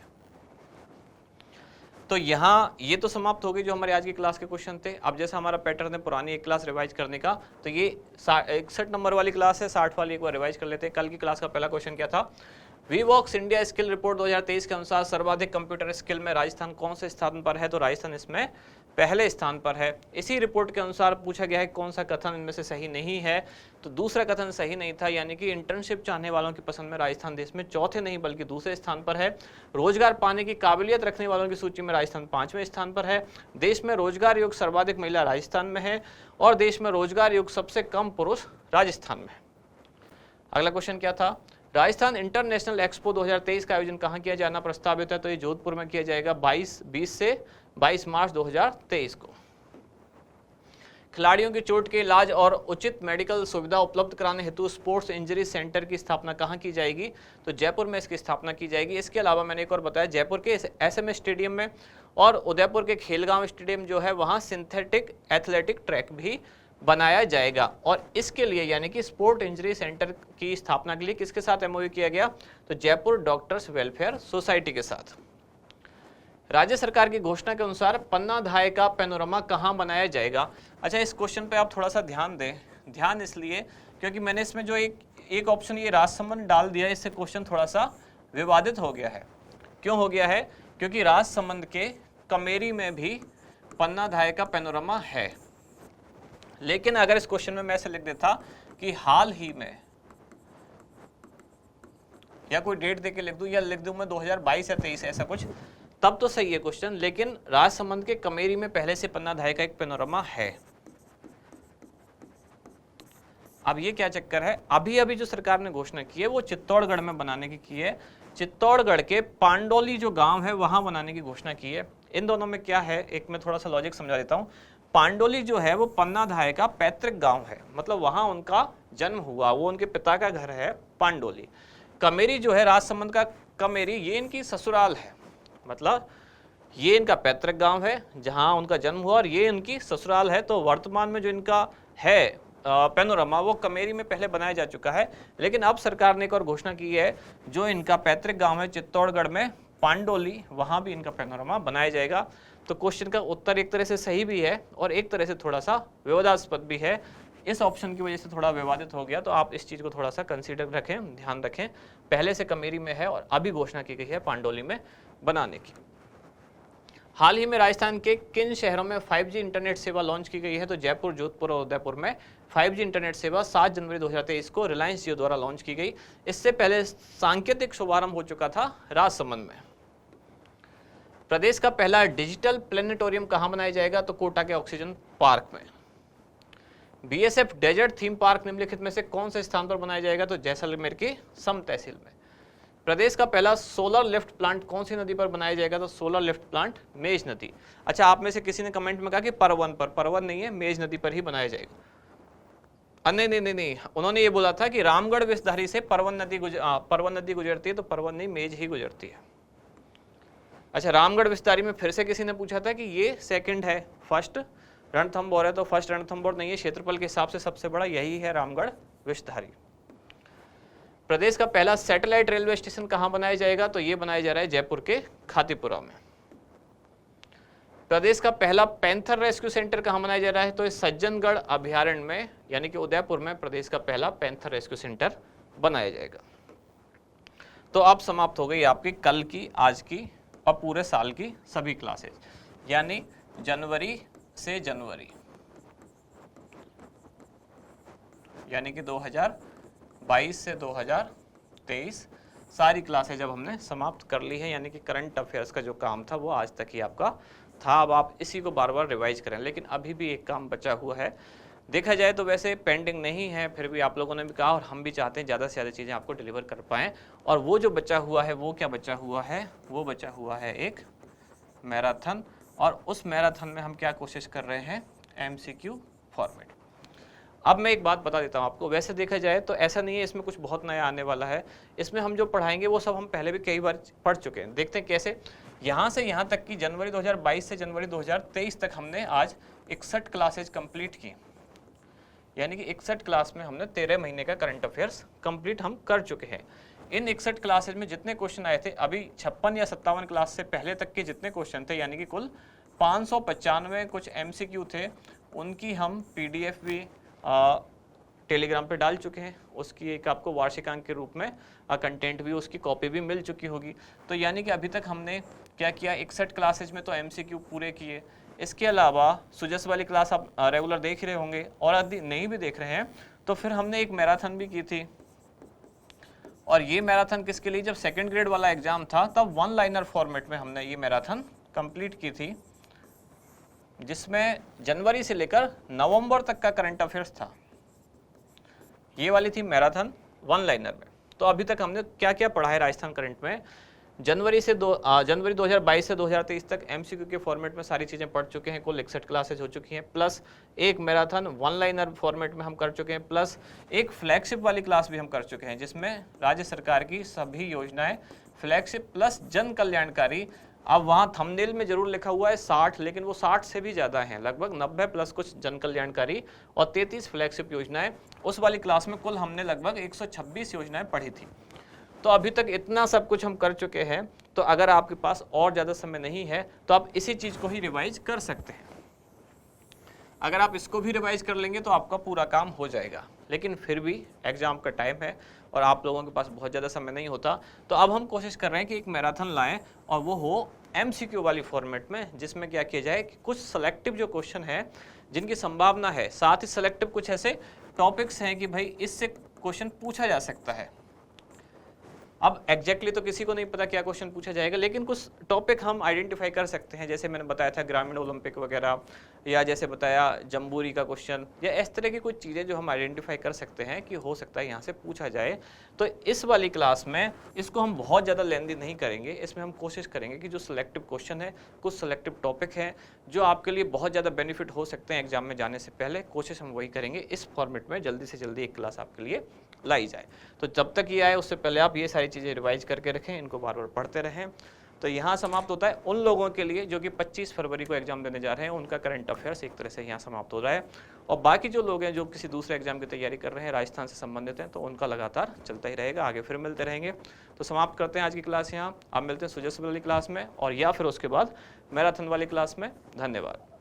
तो यहाँ ये तो समाप्त हो गई जो हमारे आज की क्लास के क्वेश्चन थे। अब जैसा हमारा पैटर्न है पुरानी एक क्लास रिवाइज करने का, तो ये 61 नंबर वाली क्लास है, 60 वाली एक बार रिवाइज कर लेते हैं। कल की क्लास का पहला क्वेश्चन क्या था, वीवॉक्स इंडिया स्किल रिपोर्ट 2023 के अनुसार सर्वाधिक कंप्यूटर स्किल में राजस्थान कौन से स्थान पर है, तो राजस्थान इसमें पहले स्थान पर है। इसी रिपोर्ट के अनुसार पूछा गया है कौन सा कथन इनमें से सही नहीं है, तो दूसरा कथन सही नहीं था, यानी कि इंटर्नशिप चाहने वालों की पसंद में राजस्थान देश में चौथे नहीं बल्कि दूसरे स्थान पर है। रोजगार पाने की काबिलियत रखने वालों की सूची में राजस्थान 5वें स्थान पर है। देश में रोजगार योग सर्वाधिक महिला राजस्थान में है, और देश में रोजगार योग सबसे कम पुरुष राजस्थान में है। अगला क्वेश्चन क्या था, राजस्थान इंटरनेशनल एक्सपो 2023 का आयोजन कहाँ किया जाना प्रस्तावित है, तो ये जोधपुर में किया जाएगा 20 से 22 मार्च 2023 को। खिलाड़ियों की चोट के इलाज और उचित मेडिकल सुविधा उपलब्ध कराने हेतु स्पोर्ट्स इंजरी सेंटर की स्थापना कहाँ की जाएगी, तो जयपुर में इसकी स्थापना की जाएगी। इसके अलावा मैंने एक और बताया, जयपुर के SMS स्टेडियम में और उदयपुर के खेलगांव स्टेडियम जो है वहाँ सिंथेटिक एथलेटिक ट्रैक भी बनाया जाएगा। और इसके लिए यानी कि स्पोर्ट इंजरी सेंटर की स्थापना के लिए किसके साथ MOU किया गया, तो जयपुर डॉक्टर्स वेलफेयर सोसाइटी के साथ। राज्य सरकार की घोषणा के अनुसार पन्ना धाय का पैनोरमा कहां बनाया जाएगा। अच्छा, इस क्वेश्चन पे आप थोड़ा सा ध्यान दें, ध्यान इसलिए क्योंकि मैंने इसमें जो एक ऑप्शन ये राजसमंद डाल दिया, इससे क्वेश्चन थोड़ा सा विवादित हो गया है। क्यों हो गया है, क्योंकि राजसमंद के कमेरी में भी पन्ना धाय का पैनोरमा है, लेकिन अगर इस क्वेश्चन में मैं ऐसे लिख देता कि हाल ही में, या कोई डेट देके लिख दूं, या लिख दूं मैं 2022 या 23 ऐसा कुछ, तब तो सही है क्वेश्चन। लेकिन राजसमंद के कमेरी में पहले से पन्ना धाय का एक पैनोरमा है। अब ये क्या चक्कर है, अभी अभी जो सरकार ने घोषणा की है वो चित्तौड़गढ़ में बनाने की है। चित्तौड़गढ़ के पांडोली जो गांव है वहां बनाने की घोषणा की है। इन दोनों में क्या है, एक मैं थोड़ा सा लॉजिक समझा देता हूँ। पांडोली जो है वो पन्ना धाय का पैतृक गांव है, मतलब वहां उनका जन्म हुआ, वो उनके पिता का घर है पांडोली। कमेरी जो है राजसमंद का कमेरी, ये इनकी ससुराल है, मतलब ये इनका पैतृक गांव है जहां उनका जन्म हुआ और ये इनकी ससुराल है। तो वर्तमान में जो इनका है पैनोरमा वो कमेरी में पहले बनाया जा चुका है, लेकिन अब सरकार ने एक और घोषणा की है, जो इनका पैतृक गांव है चित्तौड़गढ़ में पांडोली, वहां भी इनका पैनोरमा बनाया जाएगा। तो क्वेश्चन का उत्तर एक तरह से सही भी है और एक तरह से थोड़ा सा विवादास्पद भी है। इस ऑप्शन की वजह से थोड़ा विवादित हो गया, तो आप इस चीज को थोड़ा सा कंसीडर रखें, ध्यान रखें। पहले से कमेरी में है और अभी घोषणा की गई है पांडोली में बनाने की। हाल ही में राजस्थान के किन शहरों में 5G इंटरनेट सेवा लॉन्च की गई है, तो जयपुर, जोधपुर और उदयपुर में 5G इंटरनेट सेवा 7 जनवरी 2023 को रिलायंस जियो द्वारा लॉन्च की गई। इससे पहले सांकेतिक शुभारंभ हो चुका था राजसमंद में। प्रदेश का पहला डिजिटल प्लेनेटोरियम कहां बनाया जाएगा, तो कोटा के ऑक्सीजन पार्क में। BSF डेजर्ट थीम पार्क निम्नलिखित में से कौन से स्थान पर बनाया जाएगा, तो जैसलमेर की सम तहसील में। प्रदेश का पहला सोलर लिफ्ट प्लांट कौन सी नदी पर बनाया जाएगा, तो सोलर लिफ्ट प्लांट मेज नदी। अच्छा, आप में से किसी ने कमेंट में कहा कि परवन पर, परवन नहीं है, मेज नदी पर ही बनाया जाएगा। नहीं, उन्होंने ये बोला था कि रामगढ़ विषधारी से परवन नदी गुजरती है, तो परवन नहीं, मेज ही गुजरती है। अच्छा, रामगढ़ विस्तारी में फिर से किसी ने पूछा था कि ये सेकंड है, फर्स्ट रणथंभौर है, तो फर्स्ट रणथंभौर नहीं है, क्षेत्रफल के हिसाब से सबसे बड़ा यही है रामगढ़ विषधारी। प्रदेश का पहला सैटेलाइट रेलवे स्टेशन कहां बनाया जाएगा, तो ये बनाया जा रहा है जयपुर के खातीपुरा में। प्रदेश का पहला पैंथर रेस्क्यू सेंटर कहां बनाया जा रहा है, तो ये सज्जनगढ़ अभ्यारण्य में यानी कि उदयपुर में प्रदेश का पहला पैंथर रेस्क्यू सेंटर बनाया जाएगा। तो अब समाप्त हो गई आपकी कल की, आज की और पूरे साल की सभी क्लासेज, यानी जनवरी से जनवरी, यानी कि 2022 से 2023 सारी क्लासेज जब हमने समाप्त कर ली है, यानी कि करंट अफेयर्स का जो काम था वो आज तक ही आपका था। अब आप इसी को बार बार रिवाइज करें, लेकिन अभी भी एक काम बचा हुआ है। देखा जाए तो वैसे पेंडिंग नहीं है, फिर भी आप लोगों ने भी कहा और हम भी चाहते हैं ज़्यादा से ज़्यादा चीज़ें आपको डिलीवर कर पाएँ। और वो जो बचा हुआ है वो क्या बचा हुआ है, वो बचा हुआ है एक मैराथन, और उस मैराथन में हम क्या कोशिश कर रहे हैं, MCQ फॉर्मेट। अब मैं एक बात बता देता हूँ आपको, वैसे देखा जाए तो ऐसा नहीं है इसमें कुछ बहुत नया आने वाला है। इसमें हम जो पढ़ाएंगे वो सब हम पहले भी कई बार पढ़ चुके हैं। देखते हैं कैसे। यहाँ से यहाँ तक कि जनवरी 2022 से जनवरी 2023 तक हमने आज 61 क्लासेज कंप्लीट की, यानी कि 61 क्लास में हमने 13 महीने का करंट अफेयर्स कंप्लीट हम कर चुके हैं। इन 61 क्लासेज में जितने क्वेश्चन आए थे, अभी 56 या 57 क्लास से पहले तक के जितने क्वेश्चन थे, यानी कि कुल 595 कुछ MCQ थे, उनकी हम PDF भी टेलीग्राम पे डाल चुके हैं। उसकी एक आपको वार्षिकांक के रूप में कंटेंट भी, उसकी कॉपी भी मिल चुकी होगी। तो यानी कि अभी तक हमने क्या किया, 61 क्लासेज में तो MCQ पूरे किए। इसके अलावा सुजस वाली क्लास आप रेगुलर देख रहे होंगे, और यदि नहीं भी देख रहे हैं तो फिर हमने एक मैराथन भी की थी। और ये मैराथन किसके लिए, जब सेकंड ग्रेड वाला एग्जाम था तब 1 लाइनर फॉर्मेट में हमने ये मैराथन कंप्लीट की थी, जिसमें जनवरी से लेकर नवंबर तक का करंट अफेयर्स था। ये वाली थी मैराथन 1 लाइनर में। तो अभी तक हमने क्या क्या पढ़ा है राजस्थान करंट में, जनवरी 2022 से 2023 तक MCQ के फॉर्मेट में सारी चीज़ें पढ़ चुके हैं। कुल 61 क्लासेज हो चुकी हैं, प्लस एक मैराथन 1 लाइनर फॉर्मेट में हम कर चुके हैं, प्लस एक फ्लैगशिप वाली क्लास भी हम कर चुके हैं, जिसमें राज्य सरकार की सभी योजनाएं, फ्लैगशिप प्लस जन कल्याणकारी। अब वहाँ थंबनेल में जरूर लिखा हुआ है 60, लेकिन वो 60 से भी ज़्यादा हैं, लगभग 90 प्लस कुछ जन कल्याणकारी और 33 फ्लैगशिप योजनाएं। उस वाली क्लास में कुल हमने लगभग 126 योजनाएं पढ़ी थी। तो अभी तक इतना सब कुछ हम कर चुके हैं। तो अगर आपके पास और ज़्यादा समय नहीं है तो आप इसी चीज़ को ही रिवाइज कर सकते हैं। अगर आप इसको भी रिवाइज कर लेंगे तो आपका पूरा काम हो जाएगा। लेकिन फिर भी एग्जाम का टाइम है और आप लोगों के पास बहुत ज़्यादा समय नहीं होता, तो अब हम कोशिश कर रहे हैं कि एक मैराथन लाएं और वो हो MCQ वाली फॉर्मेट में, जिसमें क्या किया जाए कि कुछ सेलेक्टिव जो क्वेश्चन है जिनकी संभावना है, साथ ही सेलेक्टिव कुछ ऐसे टॉपिक्स हैं कि भाई इससे क्वेश्चन पूछा जा सकता है। अब एग्जैक्टली तो किसी को नहीं पता क्या क्वेश्चन पूछा जाएगा, लेकिन कुछ टॉपिक हम आइडेंटिफाई कर सकते हैं। जैसे मैंने बताया था ग्रामीण ओलंपिक वगैरह, या जैसे बताया जम्बूरी का क्वेश्चन, या इस तरह की कुछ चीज़ें जो हम आइडेंटिफाई कर सकते हैं कि हो सकता है यहाँ से पूछा जाए। तो इस वाली क्लास में इसको हम बहुत ज़्यादा लेंदी नहीं करेंगे। इसमें हम कोशिश करेंगे कि जो सिलेक्टिव क्वेश्चन है, कुछ सिलेक्टिव टॉपिक है जो आपके लिए बहुत ज़्यादा बेनिफिट हो सकते हैं एग्जाम में जाने से पहले, कोशिश हम वही करेंगे। इस फॉर्मेट में जल्दी से जल्दी एक क्लास आपके लिए लाई जाए। तो जब तक ये आए उससे पहले आप ये सारी चीज़ें रिवाइज करके रखें, इनको बार बार पढ़ते रहें। तो यहाँ समाप्त होता है उन लोगों के लिए जो कि 25 फरवरी को एग्जाम देने जा रहे हैं, उनका करंट अफेयर्स एक तरह से यहाँ समाप्त हो रहा है। और बाकी जो लोग हैं जो किसी दूसरे एग्जाम की तैयारी कर रहे हैं, राजस्थान से संबंधित हैं, तो उनका लगातार चलता ही रहेगा, आगे फिर मिलते रहेंगे। तो समाप्त करते हैं आज की क्लास यहाँ। आप मिलते हैं सुजस वाली क्लास में, और या फिर उसके बाद मैराथन वाली क्लास में। धन्यवाद।